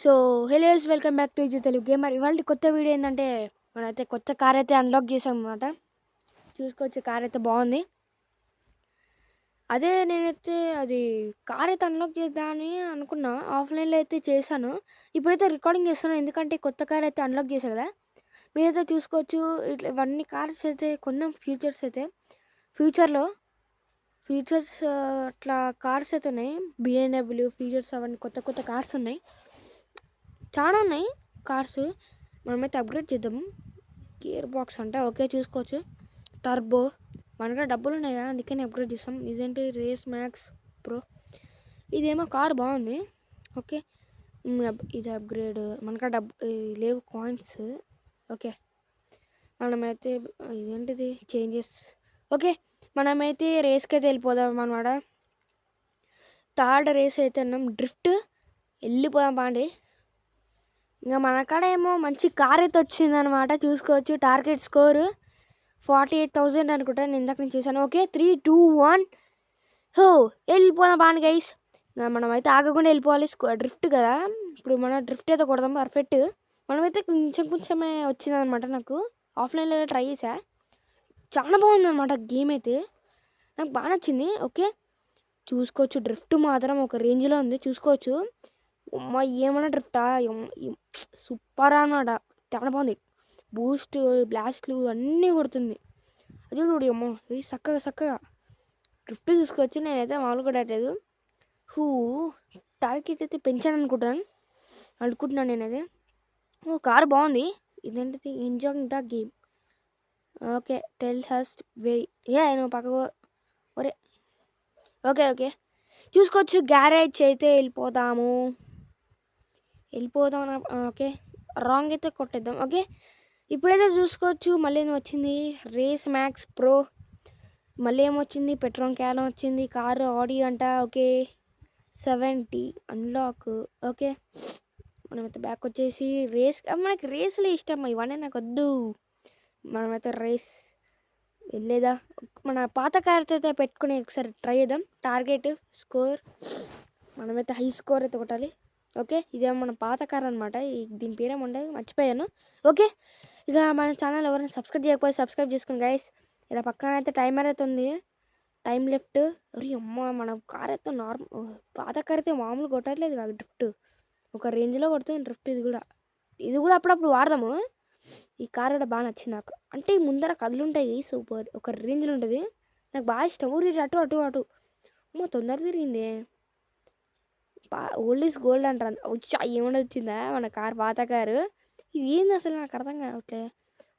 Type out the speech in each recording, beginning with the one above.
So hello welcome back to easy Telugu gamer. ఇవాళ కొత్త video ఏంటంటే మనమైతే కొత్త కార్ అయితే అన్లాక్ చేసాం అనమాట. చూసుకోవచ్చు, కార్ అయితే బాగుంది. అదే నేనైతే అది కార్ అయితే అన్లాక్ చేద్దామని అనుకున్నా, ఆఫ్లైన్లో అయితే చేశాను. ఇప్పుడైతే రికార్డింగ్ చేస్తున్నాను, ఎందుకంటే కొత్త కార్ అయితే అన్లాక్ చేశాను కదా. మీరైతే చూసుకోవచ్చు, ఇట్లా ఇవన్నీ కార్స్ అయితే కొన్నాం. ఫ్యూచర్లో అట్లా కార్స్ అయితే ఉన్నాయి. బిఎండబ్ల్యూ ఫీచర్స్ అవన్నీ కొత్త కొత్త కార్స్ ఉన్నాయి, చాలా ఉన్నాయి కార్స్. మనమైతే అప్గ్రేడ్ చేద్దాము. గేర్ బాక్స్ అంటే ఓకే, చూసుకోవచ్చు. టర్బో మన దగ్గర డబ్బులు ఉన్నాయి కదా, అందుకని అప్గ్రేడ్ చేస్తాం. ఇదేంటి రేస్ మ్యాక్స్ ప్రో, ఇదేమో కార్ బాగుంది. ఓకే, ఇది అప్గ్రేడ్. మనకాడ లేవు కాయిన్స్. ఓకే, మనమైతే ఇదేంటిది చేంజెస్. ఓకే, మనమైతే రేస్కి అయితే వెళ్ళిపోదాం అనమాట. థర్డ్ రేస్ అయితే అన్నాం, డ్రిఫ్ట్. వెళ్ళిపోదాం బాండి. ఇంకా మన కాడ ఏమో మంచి కార్ అయితే వచ్చిందనమాట. చూసుకోవచ్చు, టార్గెట్ స్కోర్ 48,000 అనుకుంటా, నేను ఇందాక నేను చూసాను. ఓకే, 3, 2, 1 హో, వెళ్ళిపోదాం బాండి గైస్. మనం అయితే ఆగకుండా వెళ్ళిపోవాలి. డ్రిఫ్ట్ కదా, ఇప్పుడు మనం డ్రిఫ్ట్ అయితే కొడదాం పర్ఫెక్ట్. మనమైతే కొంచెమే వచ్చిందనమాట. నాకు ఆఫ్లైన్లో ట్రై చేసా, చాలా బాగుందన్నమాట గేమ్ అయితే, నాకు బాగా నచ్చింది. ఓకే, చూసుకోవచ్చు, డ్రిఫ్ట్ మాత్రం ఒక రేంజ్లో ఉంది. చూసుకోవచ్చు, అమ్మ ఏమన్నా డ్రిఫ్టా, సూపర్ అన్నమాట, చాలా బాగుంది. బూస్ట్ బ్లాస్ట్లు అన్నీ కొడుతుంది. అది చూడు అమ్మో, ఇది చక్కగా డ్రిఫ్ట్ చూసుకోవచ్చు. నేనైతే మామూలుగా కొట్టలేదు. టార్గెట్ అయితే పెంచాను అనుకుంటున్నాను నేనైతే. ఓ, కార్ బాగుంది. ఇదేంటిది, enjoying the game. Okay, tell us way. నువ్వు పక్కకు ఒరే. ఓకే, చూసుకోవచ్చు, గ్యారేజ్ అయితే వెళ్ళిపోదాం. ఓకే, రాంగ్ అయితే కొట్టేద్దాం. ఓకే, ఇప్పుడైతే చూసుకోవచ్చు, మళ్ళీ ఏమో వచ్చింది రేస్ మ్యాక్స్ ప్రో. మళ్ళీ ఏమొచ్చింది, పెట్రోల్ క్యాన్ వచ్చింది, కారు ఆడి అంట. Okay, 70 unlock. ఓకే, మనమైతే బ్యాక్ వచ్చేసి రేస్. మనకి రేస్లే ఇష్టం, ఇవన్నీ నాకు వద్దు. మనమైతే రేస్ వెళ్ళేదా, మన పాత కార్తో అయితే పెట్టుకుని ఒకసారి ట్రై చేద్దాం. టార్గెట్ స్కోర్ మనమైతే హై స్కోర్ అయితే కొట్టాలి. ఓకే, ఇదేమో మన పాత కార్ అనమాట. దీని పేరేమో ఉండేది, మర్చిపోయాను. ఓకే, ఇక మన ఛానల్ ఎవరైనా సబ్స్క్రైబ్ చేయకపోతే సబ్స్క్రైబ్ చేసుకోండి గైస్. ఇలా పక్కన అయితే టైమర్ అయితే ఉంది, టైం లెఫ్ట్. అరే అమ్మ, మన కార్ అయితే పాత కార్ అయితే మామూలు కొట్టట్లేదు కాదు, డ్రిఫ్ట్ ఒక రేంజ్లో కొడుతుంది డ్రిఫ్ట్. ఇది కూడా అప్పుడప్పుడు వాడదాము. ఈ కార్ కూడా బాగా నచ్చింది నాకు, అంటే ఈ ముందర కళ్ళు ఉంటాయి, సూపర్ ఒక రేంజ్లో ఉంటుంది, నాకు బాగా ఇష్టం. ఊరి అటు అమ్మో, తొందర తిరిగింది. ఓల్డ్ ఈజ్ గోల్డ్ అంటారు. వచ్చా, ఏమన్నా వచ్చిందా మన కార్, పాత కారు. ఇది ఏంది అసలు, నాకు అర్థం కావట్లే.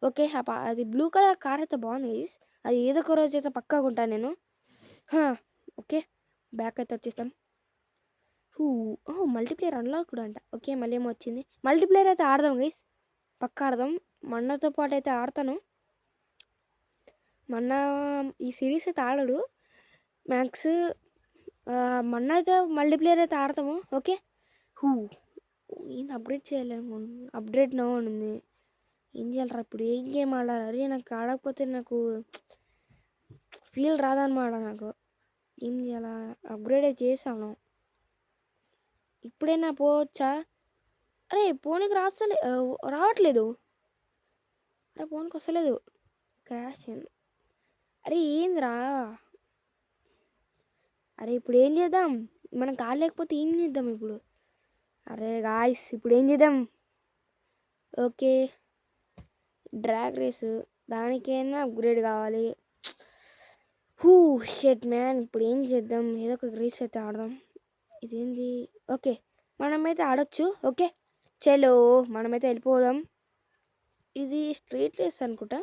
ఓకే, అది బ్లూ కలర్ కార్ అయితే బాగుంది. అది ఏదో ఒక రోజు అయితే పక్కా ఉంటాను నేను. ఓకే, బ్యాక్ అయితే వచ్చేస్తాం. మల్టీప్లేయర్ అన్లాక్ కూడా అంట. ఓకే, మళ్ళీ ఏమో వచ్చింది. మల్టీప్లేయర్ అయితే ఆడదాం గైస్, పక్కా ఆడదాం. మన్నతో పాటు అయితే ఆడతాను. మొన్న ఈ సిరీస్ అయితే ఆడడు మ్యాక్స్. మొన్న అయితే మల్టీప్లేయర్ అయితే ఆడతాము. ఓకే, ఏంది అప్గ్రేడ్ చేయాలేమో, అప్గ్రేడ్ నో అని ఉంది. ఏం చేయాలరా ఇప్పుడు, ఏం గేమ్ ఆడాలి? అరే నాకు ఆడకపోతే నాకు ఫీల్ రాదనమాట. నాకు ఏం చేయాలా, అప్గ్రేడ్ చేసాను. ఇప్పుడైనా పోవచ్చా? అరే ఫోన్కి రావట్లేదు. అరే ఫోన్కి వస్తలేదు, క్రాష్ అయింది. అరే ఏందిరా, అరే ఇప్పుడు ఏం చేద్దాం? మనం కార్ లేకపోతే ఏం చేద్దాం ఇప్పుడు? అరే గాయ్స్, ఇప్పుడు ఏం చేద్దాం? ఓకే, డ్రాగ్ రేస్, దానికైనా అప్గ్రేడ్ కావాలి. షెట్ మ్యాన్, ఇప్పుడు ఏం చేద్దాం? ఏదో ఒక రేస్ అయితే ఆడదాం. ఇదేంది? ఓకే, మనమైతే ఆడొచ్చు. ఓకే, చలో మనమైతే వెళ్ళిపోదాం. ఇది స్ట్రీట్ రేస్ అనుకుంటా.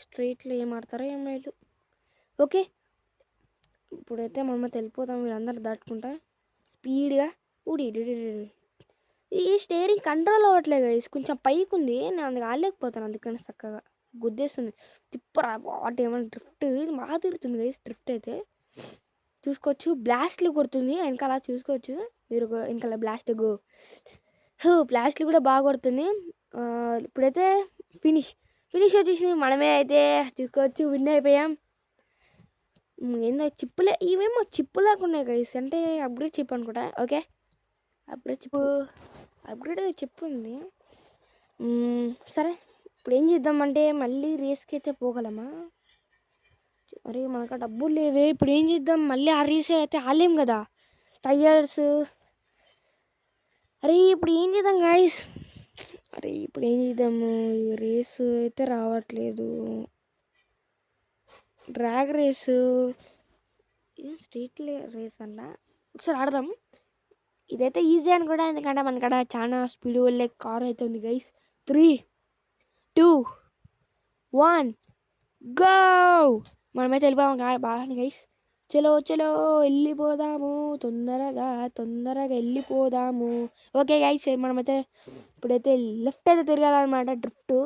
స్ట్రీట్లో ఏం ఆడతారో ఏమో వీళ్ళు. ఓకే, ఇప్పుడైతే మనమైతే వెళ్ళిపోతాం, వీళ్ళందరూ దాటుకుంటా స్పీడ్గా. ఈ స్టేరింగ్ కంట్రోల్ అవ్వట్లేదు గైస్, కొంచెం పైకి ఉంది, నేను అందుకు ఆడలేకపోతాను. అందుకని చక్కగా గుద్దేస్తుంది. తిప్పరా వాటి ఏమైనా డ్రిఫ్ట్, ఇది బాగా తిరుగుతుంది గైస్ డ్రిఫ్ట్ అయితే. చూసుకోవచ్చు, బ్లాస్ట్లు కొడుతుంది వెనకాల. చూసుకోవచ్చు మీరు, వెనకాల బ్లాస్ట్లు కూడా బాగా కొడుతుంది. ఇప్పుడైతే ఫినిష్ వచ్చేసింది. మనమే అయితే చూసుకోవచ్చు, విన్ అయిపోయాం. ఏందో చిప్పులే, ఇవేమో చిప్పులాగా ఉన్నాయి గైస్, అంటే అప్గ్రేడ్ చిప్ అనుకుంటా. ఓకే, అప్గ్రేడ్ చిప్ అప్గ్రేడ్ అయితే చెప్పింది. సరే ఇప్పుడు ఏం చేద్దామంటే మళ్ళీ రేస్కి అయితే పోగలమా? అరే మనకు డబ్బులు లేవే, ఇప్పుడు ఏం చేద్దాం? మళ్ళీ ఆ రేస్ అయితే ఆలేం కదా, టైర్స్. అరే ఇప్పుడు ఏం చేద్దాం గాయస్? అరే ఇప్పుడు ఏం చేద్దాము? ఈ రేస్ అయితే రావట్లేదు. డ్రాగ్ రేసు స్ట్రీట్ రేస్ అన్న ఒకసారి ఆడదాం. ఇదైతే ఈజీ అని కూడా, ఎందుకంటే మనకాడ చాలా స్పీడ్ వెళ్ళే కార్ అయితే ఉంది గైస్. 3, 2, 1 గో! మనమైతే వెళ్ళిపోదాం బాగా గైస్. చలో చలో వెళ్ళిపోదాము, తొందరగా వెళ్ళిపోదాము. ఓకే గైస్, మనమైతే ఇప్పుడైతే లెఫ్ట్ అయితే తిరగాలన్నమాట. డ్రిఫ్ట్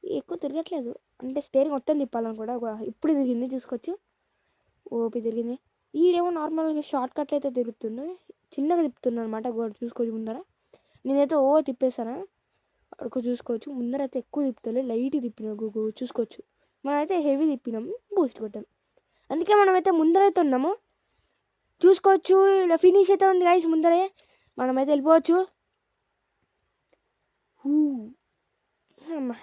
ఎక్కువ తిరగట్లేదు, అంటే స్టేరింగ్ మొత్తం తిప్పాలని కూడా. ఇప్పుడు తిరిగింది చూసుకోవచ్చు, ఓపి తిరిగింది. ఈడేమో నార్మల్గా షార్ట్ కట్లు అయితే తిరుగుతుంది, చిన్నగా తిప్పుతున్నాను అనమాట. చూసుకోవచ్చు ముందర నేనైతే తిప్పేస్తాను, అడుగు చూసుకోవచ్చు. ముందర అయితే ఎక్కువ తిప్పుతలే, లైట్ తిప్పినా చూసుకోవచ్చు. మనమైతే హెవీ తిప్పినాం, బూస్ట్ కొట్టాం, అందుకే మనమైతే ముందరైతే ఉన్నాము. చూసుకోవచ్చు ఇలా ఫినిష్ అయితే ఉంది గైస్ ముందరే. మనమైతే వెళ్ళిపోవచ్చు.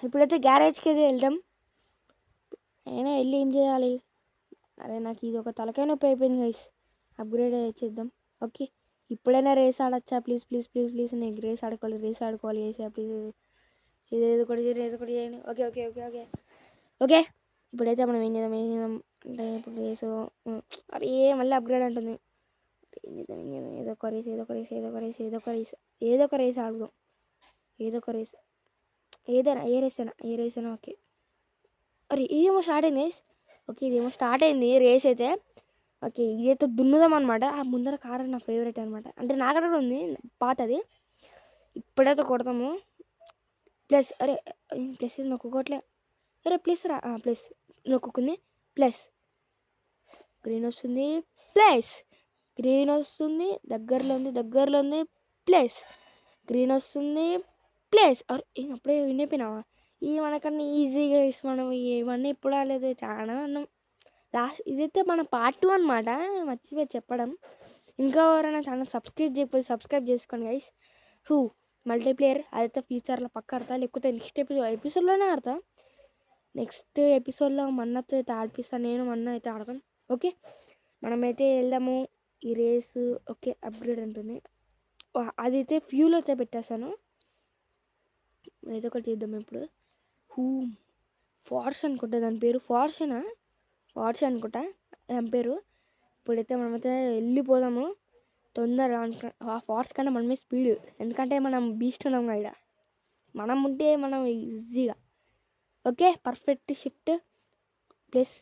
ఇప్పుడైతే గ్యారేజ్కి అయితే వెళ్దాం. అయినా వెళ్ళి ఏం చేయాలి? అరే నాకు ఇది ఒక తలకాయ నొప్పి అయిపోయింది గైస్. అప్గ్రేడ్ చేద్దాం. ఓకే ఇప్పుడైనా రేస్ ఆడచ్చా? ప్లీజ్ ప్లీజ్ ప్లీజ్ ప్లీజ్, నేను రేస్ ఆడుకోవాలి వేసా ప్లీజ్. ఏదో ఒకటి చేయండి. Okay okay okay okay okay ఇప్పుడైతే మనం ఏం చేద్దాం అంటే ఇప్పుడు రేసు. అరే మళ్ళీ అప్గ్రేడ్ అంటుంది. ఏం చేద్దాం ఏదో ఒక రేస్ ఆడుదాం. ఏదో ఒక రేస్ ఏదైనా, ఏ రేస్ అయినా ఓకే. అరే ఇదేమో స్టార్ట్ అయింది గైస్. ఓకే ఇదేమో స్టార్ట్ అయింది రేస్ అయితే. ఓకే ఇదైతే దున్నుదాం అనమాట. ఆ ముందర కార్ నా ఫేవరెట్ అనమాట, అంటే నాకడ ఉంది పాతది. ఇప్పుడైతే కొడతాము. ప్లస్ అరే ప్లస్ నొక్కుకోవట్లే. అరే ప్లస్ రా, ప్లస్ నొక్కుంది. ప్లస్ గ్రీన్ వస్తుంది, ప్లస్ గ్రీన్ వస్తుంది, దగ్గరలో ఉంది. ప్లస్ గ్రీన్ వస్తుంది, ప్లస్ అరే అప్పుడే విన్ అయిపోయినావా? ఈ మనకన్నా ఈజీగా మనం ఇవన్నీ ఇప్పుడు రాలేదు, చాలా అన్నాం. లాస్ట్ ఇదైతే మన పార్ట్ 2 అనమాట, మర్చిపోయి చెప్పడం. ఇంకా ఎవరైనా ఛానల్ సబ్స్క్రైబ్ చేసుకోండి గైస్. మల్టీప్లేయర్ అదైతే ఫ్యూచర్లో పక్క ఆడతా, లేకపోతే నెక్స్ట్ ఎపిసోడ్లోనే ఆడతా. నెక్స్ట్ ఎపిసోడ్లో మన్నతో అయితే ఆడిపిస్తాను, నేను మన్న అయితే ఆడతాం. ఓకే మనమైతే వెళ్దాము ఈ రేసు. ఓకే అప్గ్రేడ్ అంటుంది, అదైతే ఫ్యూల్ అయితే పెట్టేస్తాను. ఏదో ఒకటి చేద్దాం ఇప్పుడు. ఫార్స్ అనుకుంటా దాని పేరు, ఫార్స్ అనుకుంటా దాని పేరు. ఇప్పుడైతే మనమైతే వెళ్ళిపోదాము తొందరగా. ఆ ఫార్స్ కన్నా మనమే స్పీడ్, ఎందుకంటే మనం బీస్ట్ ఉన్నాం ఇక్కడ. మనం ఉంటే మనం ఈజీగా. Okay perfect shift plus.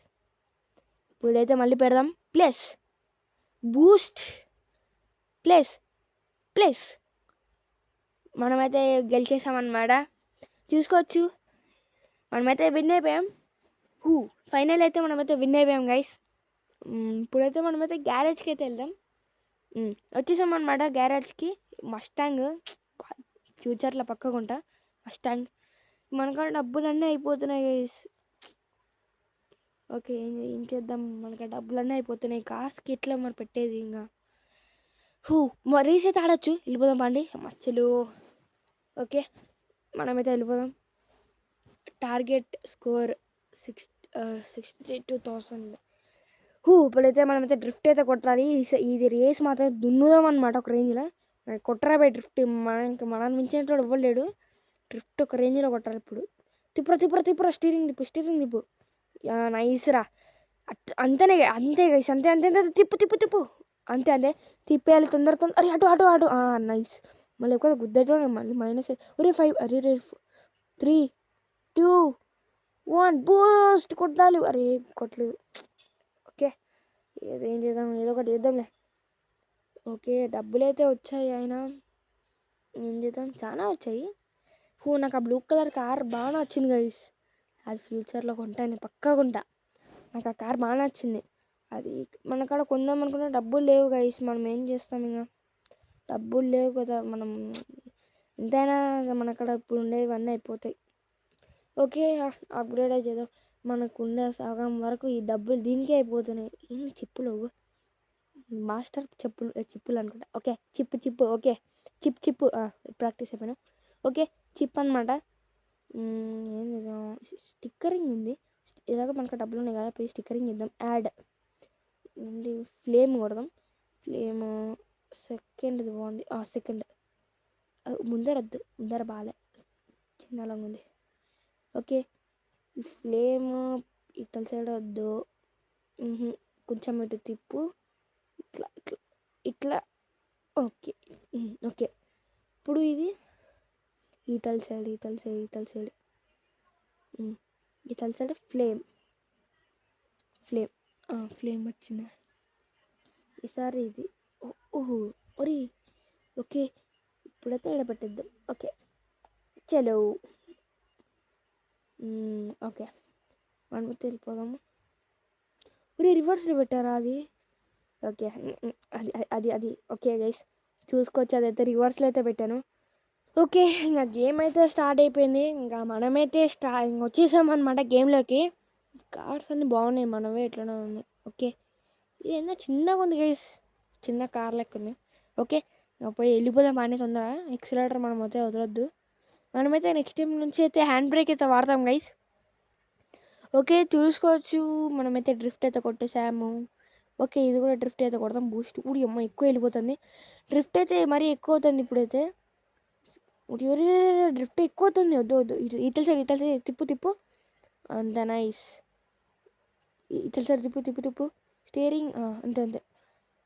ఇప్పుడైతే మళ్ళీ పెడదాం ప్లస్ బూస్ట్ ప్లస్ మనమైతే గెలిచేసామన్నమాట. చూసుకోవచ్చు మనమైతే విన్ అయిపోయాం. ఫైనల్ అయితే మనమైతే విన్ అయిపోయాం గైస్. ఇప్పుడైతే మనమైతే గ్యారేజ్కి అయితే వెళ్దాం. వచ్చేసాం అనమాట గ్యారేజ్కి. మస్టాంగ్ ఫ్యూచర్లో పక్కకుంటా మస్టాంగ్. మనకాడ డబ్బులన్నీ అయిపోతున్నాయి గైస్. ఓకే ఏం చేద్దాం, మనకి డబ్బులన్నీ అయిపోతున్నాయి. కార్స్కి ఎట్లా మరి పెట్టేది? ఇంకా రేస్ అయితే ఆడచ్చు. వెళ్ళిపోదాం పండి మచ్చలు. ఓకే మనమైతే వెళ్ళిపోదాం. Target score 62,000. ఇప్పుడైతే మనమైతే డ్రిఫ్ట్ అయితే కొట్టాలి. ఇది రేస్ మాత్రం దున్నుదాం అనమాట ఒక రేంజ్లో. కొట్టరాబోయే డ్రిఫ్ట్, మనల్ని మించినట్టు ఇవ్వలేడు. డ్రిఫ్ట్ ఒక రేంజ్లో కొట్టాలి ఇప్పుడు. తిప్పురా స్టీరింగ్ తిప్పు. నైస్ రా. అంతే గైస్, అంతే తిప్పు అంతే తిప్పేయాలి తొందర. అరే అటు నైస్. మళ్ళీ ఎక్కువ గుద్దటో మళ్ళీ -5. అరే 5. అరే 3, 2, 1 బూస్ట్ కొట్టాలి. అరే కొట్టలేదు. ఓకే ఏం చేద్దాం, ఏదో ఒకటి చేద్దాంలే. ఓకే డబ్బులు అయితే వచ్చాయి, అయినా ఏం చేద్దాం, చాలా వచ్చాయి. నాకు ఆ బ్లూ కలర్ కార్ బాగా నచ్చింది గైస్. అది ఫ్యూచర్లో కొంటాను, పక్కా కొంటా. నాకు ఆ కార్ బాగా నచ్చింది. అది మన కాడ కొందాం అనుకున్న డబ్బులు లేవు గైస్. మనం ఏం చేస్తాం, ఇంకా డబ్బులు లేవు కదా. మనం ఎంతైనా మన కాడ ఇప్పుడు ఉండేవన్నీ అయిపోతాయి. ఓకే అప్గ్రేడ్ చేద్దాం. మనకు ఉండే సగం వరకు ఈ డబ్బులు దీనికే అయిపోతున్నాయి. ఏం చెప్పులు, మాస్టర్ చెప్పులు అనుకుంటా. Okay chip okay chip practice అయిపోయాను. ఓకే, చిప్ అనమాట. ఏంది స్టిక్కరింగ్ ఉంది. ఇలాగ మనకు డబ్బులు ఉన్నాయి కదా, పోయి స్టిక్కరింగ్ ఇద్దాం. యాడ్ ఏంటి, ఫ్లేమ్ కొడదాం. ఫ్లేమ్ సెకండ్ది బాగుంది. సెకండ్ ముందర బాగాలే, చిన్నలాగా ఉంది. ఓకే, ఈ ఫ్లేమ్ ఇతల సైడ్ వద్దు, కొంచెం ఇటు తిప్పు, ఇట్లా ఇట్లా ఇట్లా. ఓకే ఓకే, ఇప్పుడు ఇది ఈతల సైడ్ ఫ్లేమ్ వచ్చింది ఈసారి. ఇది ఓహో ఒరి. ఓకే, ఇప్పుడైతే ఇక్కడ పెట్టేద్దాం. ఓకే చలో. ఓకే, మనమైతే వెళ్ళిపోదాము. ఒరే రివర్స్లో పెట్టారా అది? ఓకే, అది ఓకే గైస్, చూసుకోవచ్చు. అదైతే రివర్స్లో అయితే పెట్టాను. ఓకే, ఇంకా గేమ్ అయితే స్టార్ట్ అయిపోయింది. ఇంకా మనమైతే ఇంక వచ్చేసామన్నమాట గేమ్లోకి. కార్స్ అన్నీ బాగున్నాయి, మనమే ఎట్లనే ఉంది. ఓకే, ఇది ఏదో చిన్నగా ఉంది గైస్, చిన్న కార్ లెక్క ఉంది. ఓకే, ఇంకా పోయి వెళ్ళిపోదాం బాగానే తొందరగా. ఎక్సిలేటర్ మనం అయితే వదలొద్దు. మనమైతే నెక్స్ట్ టైం నుంచి అయితే హ్యాండ్ బ్రేక్ అయితే వాడతాం గైస్. ఓకే, చూసుకోవచ్చు. మనమైతే డ్రిఫ్ట్ అయితే కొట్టేసాము. ఓకే, ఇది కూడా డ్రిఫ్ట్ అయితే కొడతాం. బూస్ట్ కూడా అమ్మ ఎక్కువ వెళ్ళిపోతుంది. డ్రిఫ్ట్ అయితే మరీ ఎక్కువ అవుతుంది ఇప్పుడైతే. డ్రిఫ్ట్ ఎక్కువ అవుతుంది. వద్దు ఇతల సైడ్ తిప్పు. అంత నైస్. ఇతల సైడ్ తిప్పు. స్టీరింగ్ అంతే.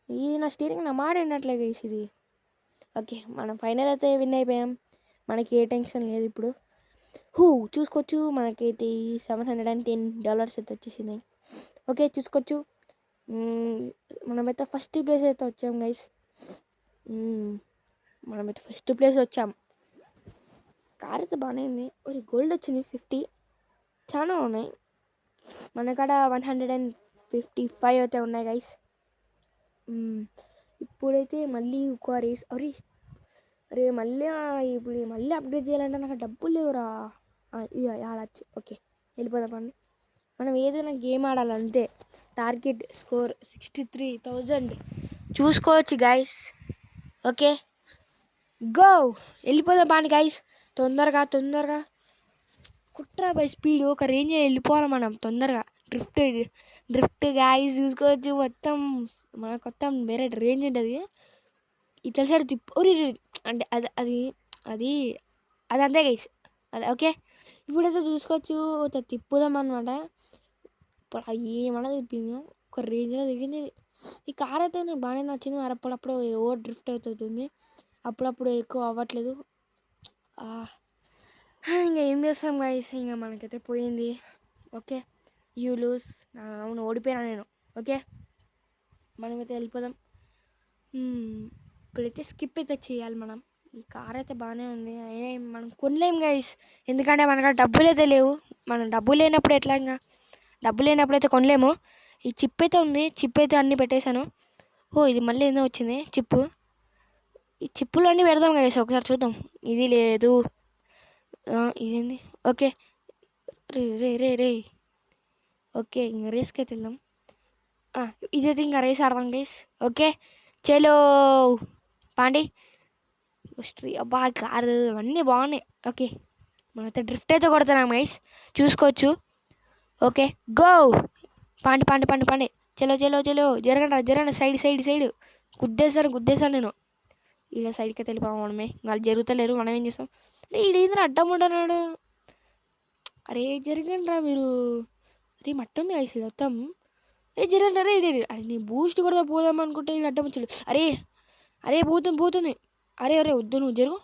ఇది నా స్టీరింగ్ నా మాట వినట్లే గైస్ ఇది. ఓకే, మనం ఫైనల్ అయితే విన్ అయిపోయాం. మనకి ఏ టెన్షన్ లేదు ఇప్పుడు. చూసుకోవచ్చు, మనకైతే $710 అయితే వచ్చేసింది. ఓకే, చూసుకోవచ్చు. మనమైతే ఫస్ట్ ప్లేస్ అయితే వచ్చాం గైస్. మనమైతే ఫస్ట్ ప్లేస్ వచ్చాం. కార్ అయితే బాగానే ఉంది. ఒక గోల్డ్ వచ్చింది 50. చాలా ఉన్నాయి. మన కాడ 155 అయితే ఉన్నాయి గైస్. ఇప్పుడైతే మళ్ళీ ఒక రేస్. అరే మళ్ళీ అప్డేట్ చేయాలంటే నాకు డబ్బులు లేవురా. ఇది ఆడచ్చు. ఓకే, వెళ్ళిపోదామండి. మనం ఏదైనా గేమ్ ఆడాలంతే. టార్గెట్ స్కోర్ 63,000 చూసుకోవచ్చు గైస్. ఓకే, గో, వెళ్ళిపోదాం బాండి గైస్. తొందరగా కుట్రా బై స్పీడ్ ఒక రేంజ్ వెళ్ళిపోవాలి మనం తొందరగా. డ్రిఫ్ట్ గైస్ చూసుకోవచ్చు. మొత్తం వేరే రేంజ్ ఉంటుంది. ఇతల సైడ్ తిప్పు. అంటే అది అంతే గైస్. అది ఓకే, ఇప్పుడైతే చూసుకోవచ్చు. తిప్పుదాం అనమాట. ఇప్పుడు ఏమన్నా తిప్పింది, ఒక రేంజ్లో తిరిగింది. ఈ కార్ అయితే నాకు బాగానే నచ్చింది. మరి అప్పుడప్పుడు ఓవర్ డ్రిఫ్ట్ అవుతుంది, అప్పుడప్పుడు ఎక్కువ అవ్వట్లేదు. ఇంకా ఏం చేస్తాం గైస్, ఇంకా మనకైతే పోయింది. Okay, you loose. అవును, ఓడిపోయినా నేను. ఓకే, మనమైతే వెళ్ళిపోదాం. ఇప్పుడైతే స్కిప్ అయితే చేయాలి మనం. ఈ కార్ అయితే బాగానే ఉంది, అయినా మనం కొనలేం గైస్, ఎందుకంటే మనకు డబ్బులు అయితే లేవు. మనం డబ్బులు లేనప్పుడు ఎట్లా, ఇంకా డబ్బులు లేనప్పుడు అయితే కొనలేము. ఈ చిప్ అయితే ఉంది, చిప్ అయితే అన్నీ పెట్టేశాను. ఇది మళ్ళీ ఏదో వచ్చింది చిప్పు. ఈ చిప్పులు అన్నీ పెడదాం గైస్, ఒకసారి చూద్దాం. ఇది లేదు, ఇదేంది. ఓకే, రే ఓకే, ఇంకా రేస్కి అయితే వెళ్దాం. ఇదైతే ఇంకా రేస్ ఆడదాం గైస్. ఓకే చలో పాండి. అబ్బా కారు అన్నీ బాగున్నాయి. ఓకే, మనమైతే డ్రిఫ్ట్ అయితే కొడుతున్నాం గైస్, చూసుకోవచ్చు. ఓకే, గో పాండి. చలో జరగండి. సైడ్ గుద్దేశాను నేను. ఇలా సైడ్కి అయితే వెళ్ళిపోవాలి మనమే. వాళ్ళు జరుగుతలేరు, మనం ఏం చేస్తాం. ఈడేంద్ర అడ్డం ఉంటున్నాడు. అరే జరగండి రా మీరు. అరే మట్టి ఉంది గైస్ మొత్తం. జరగండి. అరే నీ బూస్ట్ కూడా పోదాం అనుకుంటే వీళ్ళు అడ్డం వచ్చాడు. అరే పోతుంది. అరే వద్దు, నువ్వు జరుగు,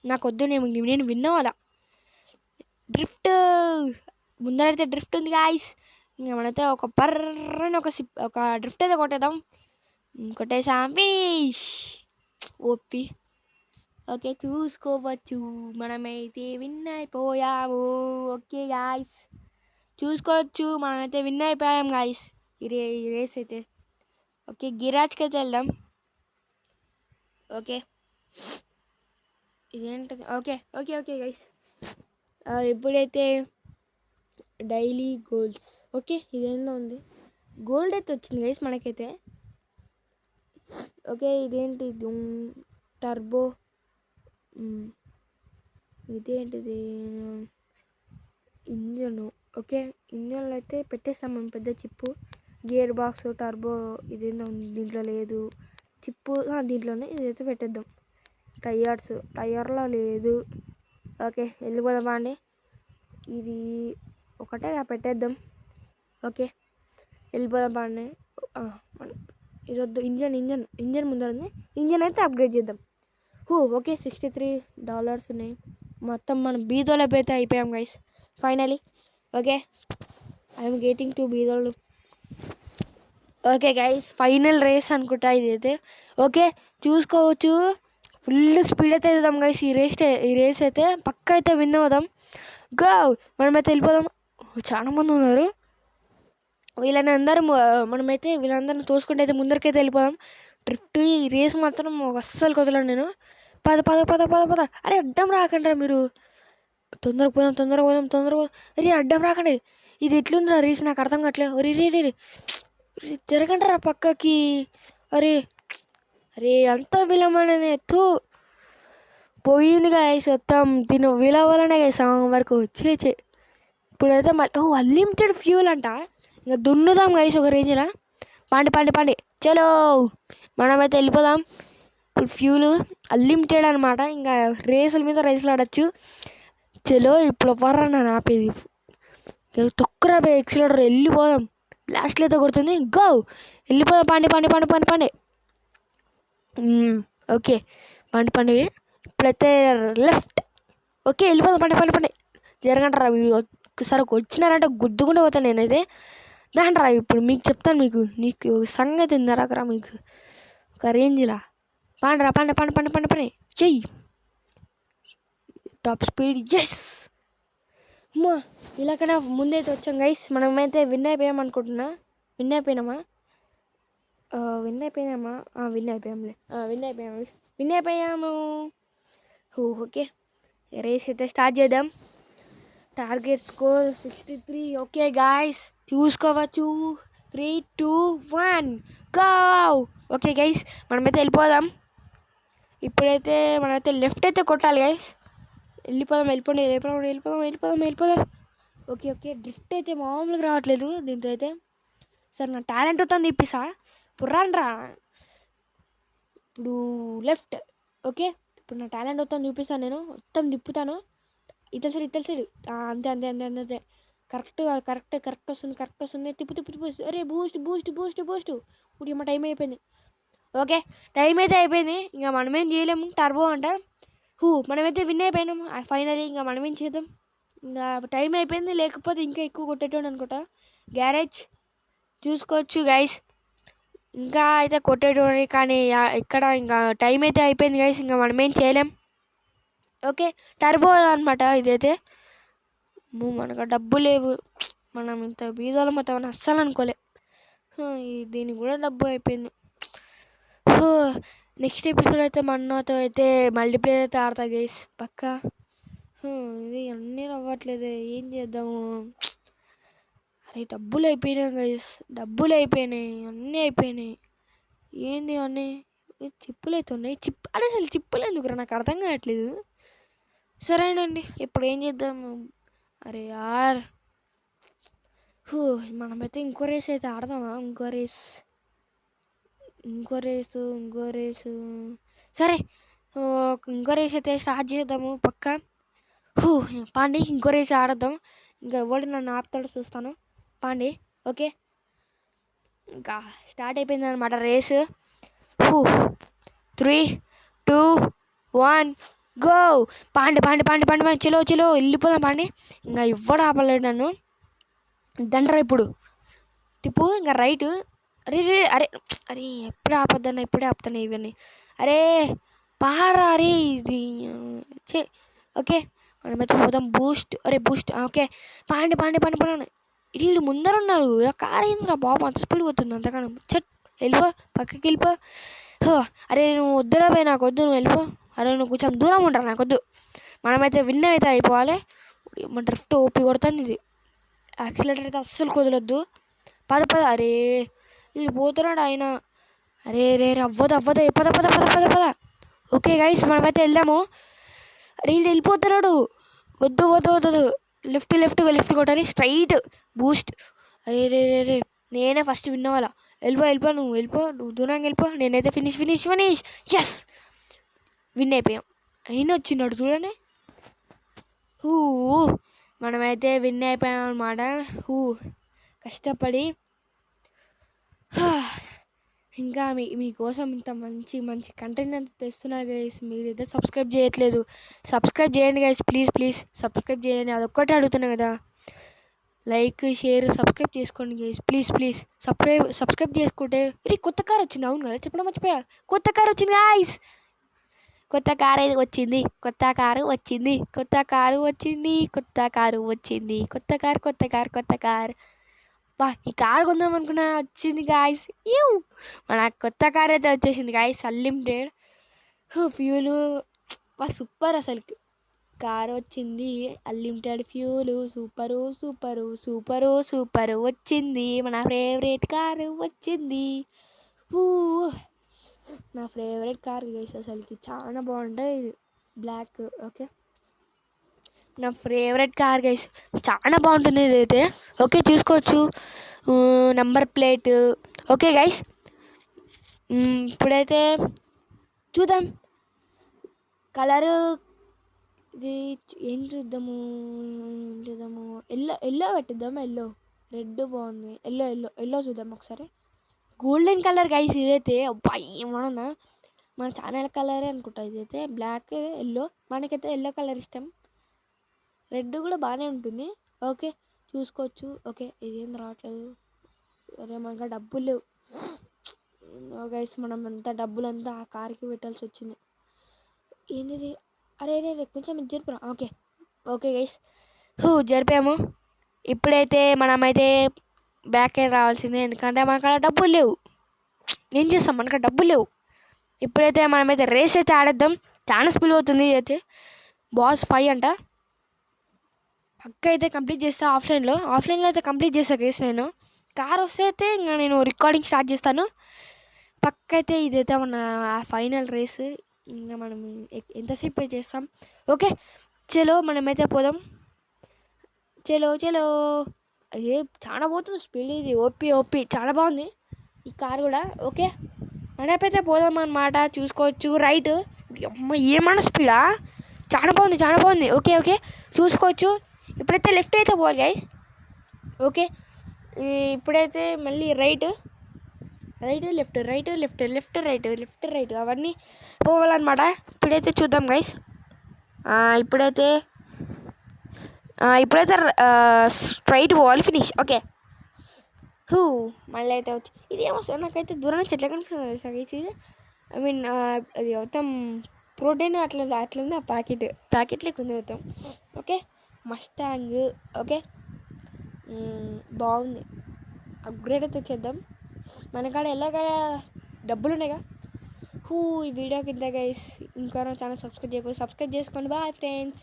నాకు వద్దు, నేను విన్నవాలా. డ్రిఫ్ట్ ముందరైతే డ్రిఫ్ట్ ఉంది గాయస్. ఇంకా మనైతే ఒక పర్రని ఒక డ్రిఫ్ట్ అయితే కొట్టేద్దాం. కొట్టేసాం, ఫినిష్. ఓపి. ఓకే, చూసుకోవచ్చు, మనమైతే విన్ అయిపోయాము. ఓకే గాయస్, చూసుకోవచ్చు, మనమైతే విన్ అయిపోయాం గాయస్ ఈ రేస్ అయితే. ఓకే, గిరాజ్కి అయితే వెళ్దాం. ఓకే, ఇదేంటది. ఓకే గైస్, ఎప్పుడైతే డైలీ గోల్స్. ఓకే, ఇదేందో ఉంది, గోల్డ్ అయితే వచ్చింది గైస్ మనకైతే. ఓకే, ఇదేంటి టర్బో ఇదేంటిది ఇంజను. ఓకే, ఇంజన్లో అయితే పెట్టేస్తాం మనం పెద్ద చిప్పు. గేర్ బాక్స్ టర్బో ఇదేందో దీంట్లో లేదు. చిప్పు దీంట్లోనే ఇదైతే పెట్టేద్దాం. టైర్లో లేదు. ఓకే, వెళ్ళిపోదాం అండి. ఇది ఒకటే పెట్టేద్దాం. ఓకే, వెళ్ళిపోదాం అండి. ఇది వద్దు, ఇంజన్ ముందర ఉంది. ఇంజన్ అయితే అప్గ్రేడ్ చేద్దాం. ఓకే, $63 ఉన్నాయి. మొత్తం మనం బీదోలో అయితే అయిపోయాం guys finally. Okay, I'm getting to బీదోలు. ఓకే గైస్, ఫైనల్ రేస్ అనుకుంటా ఇదైతే. ఓకే, చూసుకోవచ్చు. ఫుల్ స్పీడ్ అయితే వెళ్దాం గైస్. ఈ రేస్ అయితే పక్క అయితే విన్ అవుదాం. గో, మనమైతే వెళ్ళిపోదాం. చాలా మంది ఉన్నారు. మనమైతే వీళ్ళందరిని తోసుకుంటే అయితే ముందరికైతే వెళ్ళిపోదాం. డ్రిఫ్ట్ ఈ రేస్ మాత్రం అస్సలు కుదరను నేను. పద పద పద పద పద. అరే అడ్డం రాకండి మీరు. తొందరగా పోదాం. అరే అడ్డం రాకండి. ఇది ఎట్లుందిరా రేస్, నాకు అర్థం కావట్లేదు. రే జరగంటారా పక్కకి. అరే అంత విలమనే ఎత్తు పోయింది గాయస్. మొత్తం దీని విలవలనే సగం వరకు వచ్చేచే. ఇప్పుడైతే మళ్ళీ అన్లిమిటెడ్ ఫ్యూల్ అంట. ఇంకా దున్నుదాం గైస్ ఒక రేంజ్లా. పాండి చలో, మనమైతే వెళ్ళిపోదాం. ఇప్పుడు ఫ్యూల్ అన్లిమిటెడ్ అనమాట. ఇంకా రేసులు ఆడచ్చు. చలో, ఇప్పుడు ఎవర్రా నన్ను ఆపేది. తొక్కురా ఎక్సిలేటర్, వెళ్ళిపోదాం. లాస్ట్లో అయితే కొడుతుంది. గో, వెళ్ళిపోదాం. పాండి. ఓకే, పాండి. ఇప్పుడైతే లెఫ్ట్. ఓకే, వెళ్ళిపోదాం. పాండి. జరగంటారా మీరు. ఒక్కసారి వచ్చినారంటే గుద్దుకుంటూ పోతాను నేనైతే. దాంట్రా ఇప్పుడు మీకు చెప్తాను. నీకు సంగతి ఉందరా మీకు ఒక రేంజ్లా. పాండి చెయ్యి. Top speed. ఎస్ అమ్మా, ఇలాగైనా ముందైతే వచ్చాం గైస్. మనమైతే విన్ అయిపోయాం అనుకుంటున్నా. విన్ అయిపోయామా? విన్ అయిపోయాము. ఓకే, రేస్ అయితే స్టార్ట్ చేద్దాం. Target score 63. ఓకే గాయస్, చూసుకోవచ్చు. 3, 2, 1 గో. ఓకే గైస్, మనమైతే వెళ్ళిపోదాం. ఇప్పుడైతే మనమైతే లెఫ్ట్ అయితే కొట్టాలి గైస్. వెళ్ళిపోదాం. ఓకే, డ్రిఫ్ట్ అయితే మామూలుగా రావట్లేదు దీంతో అయితే. సరే, నా టాలెంట్ అవుతుంది ఇప్పిసా. పుర్రాన్రా. ఇప్పుడు లెఫ్ట్. ఓకే, ఇప్పుడు నా టాలెంట్ అవుతుంది చూపిస్తాను. నేను మొత్తం తిప్పుతాను. ఇతల సైడ్. అంతే. కరెక్ట్ వస్తుంది. తిప్పు. అరే బూస్ట్. ఇప్పుడు మా టైం అయిపోయింది. ఓకే, టైం అయితే అయిపోయింది. ఇంకా మనమేం చేయలేము. టర్బో అంట. మనమైతే విన్ అయిపోయినాం ఫైనలీ. ఇంకా మనమేం చేద్దాం. ఇంకా టైం అయిపోయింది. లేకపోతే ఇంకా ఎక్కువ కొట్టేటోడు అనుకుంటా. గ్యారేజ్ చూసుకోవచ్చు గైస్. ఇంకా అయితే కొట్టేటోడి, కానీ ఇక్కడ ఇంకా టైం అయితే అయిపోయింది గైస్. ఇంకా మనమేం చేయలేం. ఓకే, టర్బో అనమాట ఇదైతే. మనకు డబ్బు లేవు. మనం ఇంత బీదోళం మొత్తం అస్సలు అనుకోలే. దీనికి కూడా డబ్బు అయిపోయింది. నెక్స్ట్ ఎపిసోడ్ అయితే మనతో అయితే మల్టీప్లేయర్ అయితే ఆడతా గైస్ పక్కా. ఇది అన్నీ అవ్వట్లేదు, ఏం చేద్దాము. అరే డబ్బులు అయిపోయినాయి గైస్, అన్నీ అయిపోయినాయి. ఏంది అన్నీ చిప్పులు అయితే ఉన్నాయి. అసలు చిప్పులు ఎందుకురా, నాకు అర్థం కావట్లేదు. సరేనండి, ఇప్పుడు ఏం చేద్దాము. అరే యార్, మనమైతే ఇంకో రేస్ అయితే ఆడదామా. ఇంకో రేసు సరే, ఇంకో రేస్ అయితే స్టార్ట్ చేద్దాము పక్కా. పాండి, ఇంకో రేస్ ఆడద్దాం. ఇంకా ఎవడు నన్ను ఆపుతాడో చూస్తాను. పాండి. ఓకే, ఇంకా స్టార్ట్ అయిపోయింది అనమాట రేసు. 3, 2, 1 గో. పాండి. చలో వెళ్ళిపోదాం పాండి. ఇంకా ఎవ్వడు ఆపలేడు నన్ను. దండరా ఇప్పుడు తిప్పు. ఇంకా రైట్. అరే ఎప్పుడే ఆపుతాను ఇవన్నీ. అరే పారా. అరే ఇది ఓకే, మనమైతే పోదాం. బూస్ట్. ఓకే, పాండి. వీళ్ళు ముందర ఉన్నారు. కార్ ఏందిరా బాబు అంత స్పీడ్ పోతుంది అంతగానో. వెళ్ళిపో, పక్కకి వెళ్ళిపో. అరే నువ్వు వద్దురా పోయి, నాకు వద్దు, నువ్వు వెళ్ళిపో. అరే నువ్వు కొంచెం దూరం ఉంటారు, నాకు వద్దు. మనమైతే విన్ అయితే అయిపోవాలి. మన డ్రిఫ్ట్ ఓపి కొడుతుంది ఇది. యాక్సిలేటర్ అయితే అస్సలు కుదరొద్దు. పద. అరే వీళ్ళు పోతున్నాడు ఆయన. అరే అవ్వదు. పద. ఓకే గైస్ మనమైతే వెళ్దాము. రీల్ వెళ్ళిపోతున్నాడు. వద్దు వద్దు వద్దు, లెఫ్ట్ కొట్టాలి, స్ట్రైట్ బూస్ట్. అరే రే రే రే నేనే ఫస్ట్ విన్ అవ్వాలా. వెళ్ళిపో నువ్వు దూరంగా వెళ్ళిపో. నేనైతే ఫినిష్. ఎస్ విన్ అయిపోయాం. అయినా వచ్చినాడు చూడండి. మనమైతే విన్ అయిపోయాం అన్నమాట. కష్టపడి ఇంకా మీకోసం ఇంత మంచి కంటెంట్ అంతా తెస్తున్నా గైస్. మీరైతే సబ్స్క్రైబ్ చేయట్లేదు. సబ్స్క్రైబ్ చేయండి గైస్, ప్లీజ్ సబ్స్క్రైబ్ చేయండి. అదొక్కటే అడుగుతున్నా కదా. లైక్ షేర్ సబ్స్క్రైబ్ చేసుకోండి గైస్, ప్లీజ్ సబ్స్క్రైబ్ చేసుకుంటే. కొత్త కార్ వచ్చింది, అవును కదా చెప్పడం మర్చిపోయా. కొత్త కార్ వచ్చింది గైస్. కొత్త కారు వచ్చింది. కొత్త కారు. ఈ కార్ కొందాం అనుకున్నా, వచ్చింది గాయస్. మన కొత్త కార్ అయితే వచ్చేసింది గాయస్. Unlimited fuel super. అసలు కార్ వచ్చింది, అన్లిమిటెడ్ ఫ్యూల్, సూపరు వచ్చింది. మన ఫేవరెట్ కారు వచ్చింది. నా ఫేవరెట్ కార్ గైస్. అసలుకి చాలా బాగుంటుంది ఇది, బ్లాక్. ఓకే నా ఫేవరెట్ కార్ గైస్, చాలా బాగుంటుంది ఇదైతే. ఓకే చూసుకోవచ్చు నంబర్ ప్లేట్. ఓకే గైస్ ఇప్పుడైతే చూద్దాం కలరు. ఇది ఏం చూద్దాము ఎల్లో పెట్టిద్దాము. రెడ్ బాగుంది. ఎల్లో చూద్దాం ఒకసారి. గోల్డెన్ కలర్ గైస్ ఇదైతే. అబ్బాయి ఏమన్నా మన ఛానల్ కలరే అనుకుంటా ఇదైతే. బ్లాక్ ఎల్లో, మనకైతే ఎల్లో కలర్ ఇష్టం. రెడ్ కూడా బాగానే ఉంటుంది. ఓకే చూసుకోవచ్చు. ఓకే ఇదేం రావట్లేదు. అరే మనకు డబ్బులు లేవు గైస్. మనం డబ్బులంతా ఆ కార్కి పెట్టాల్సి వచ్చింది. ఏంటిది? అరే కొంచెం జరిపరా. Okay guys జరిపాము. ఇప్పుడైతే మనమైతే బ్యాక్ రావాల్సిందే, ఎందుకంటే మనకు డబ్బులు లేవు. ఏం చేస్తాం, మనకు డబ్బులు లేవు. ఇప్పుడైతే మనమైతే రేస్ అయితే ఆడేద్దాం. చాలా స్పీడ్ అవుతుంది ఇదైతే. బాస్ 5 అంట. పక్క అయితే కంప్లీట్ చేస్తా. ఆఫ్లైన్లో అయితే కంప్లీట్ చేస్తా గైస్. నేను కార్ వస్తే అయితే ఇంకా నేను రికార్డింగ్ స్టార్ట్ చేస్తాను. పక్క అయితే ఇదైతే మన ఫైనల్ రేస్. ఇంకా మనం ఎంతసేపు చేస్తాం. ఓకే చలో మనమైతే పోదాం. చలో అదే చాలా పోతుంది స్పీడ్. ఇది ఓపి చాలా బాగుంది ఈ కార్ కూడా. ఓకే మనమైతే పోదాం అన్నమాట. చూసుకోవచ్చు రైట్. అమ్మ ఏమన్నా స్పీడా, చాలా బాగుంది. ఓకే చూసుకోవచ్చు. ఇప్పుడైతే లెఫ్ట్ అయితే పోవాలి గైస్. ఓకే ఇప్పుడైతే మళ్ళీ రైట్ లెఫ్ట్ రైట్ అవన్నీ పోవాలన్నమాట. ఇప్పుడైతే చూద్దాం గైస్. ఇప్పుడైతే స్ట్రైట్ పోవాలి, ఫినిష్. ఓకే మళ్ళీ అయితే వచ్చి ఇది ఏమొస్తుంది నాకైతే దూరం నుంచి ఎట్లా కనిపిస్తుంది గైస్ ఇది. ఐ మీన్ అది మొత్తం ప్రోటీన్ అట్లా ఆ ప్యాకెట్ లేకుంది మొత్తం. Okay Mustang. ఓకే బాగుంది. అప్గ్రేడ్ అయితే చేద్దాం. మనకాడ ఎలాగా డబ్బులు ఉన్నాయిగా. ఈ వీడియోకి ఇంత గైస్. ఇంకా నా ఛానల్ సబ్స్క్రైబ్ చేసుకోండి. Bye friends.